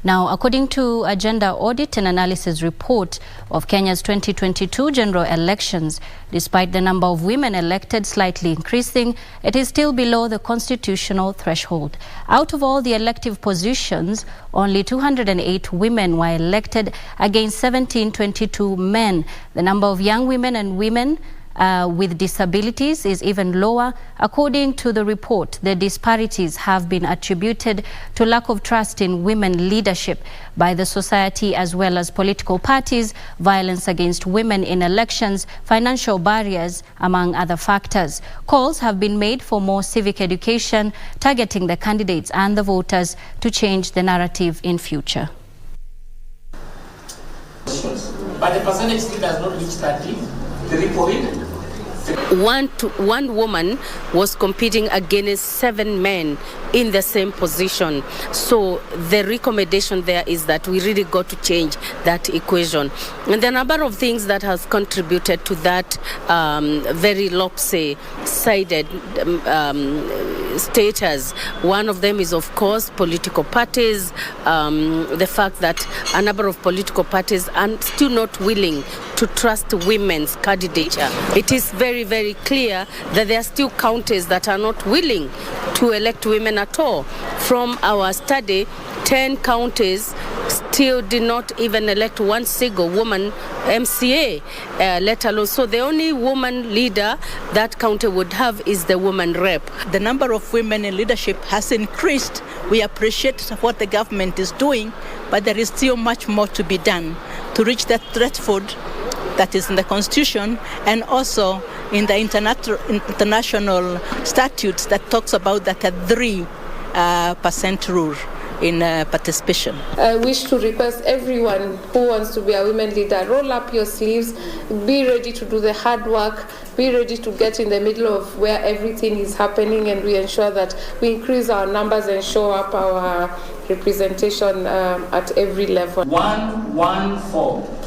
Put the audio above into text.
Now, according to a gender audit and analysis report of Kenya's 2022 general elections, despite the number of women elected slightly increasing, it is still below the constitutional threshold. Out of all the elective positions, only 208 women were elected against 1722 men. The number of young women and women with disabilities is even lower. According to the report, the disparities have been attributed to lack of trust in women leadership by the society as well as political parties, violence against women in elections, financial barriers, among other factors. Calls have been made for more civic education, targeting the candidates and the voters to change the narrative in future. But the percentage still does not reach 33%. One woman was competing against 7 men in the same position. So the recommendation there is that we really got to change that equation. And the number of things that has contributed to that very lopsided status. One of them is, of course, political parties. The fact that a number of political parties are still not willing to trust women's candidature. It is very, very clear that there are still counties that are not willing to elect women at all. From our study, 10 counties still did not even elect one single woman MCA, let alone. So the only woman leader that county would have is the woman rep. The number of women in leadership has increased. We appreciate what the government is doing, but there is still much more to be done to reach that threshold that is in the Constitution and also in the international statutes that talks about that 3% rule in participation. I wish to request everyone who wants to be a women leader, roll up your sleeves, be ready to do the hard work, be ready to get in the middle of where everything is happening, and we ensure that we increase our numbers and show up our representation at every level. 114.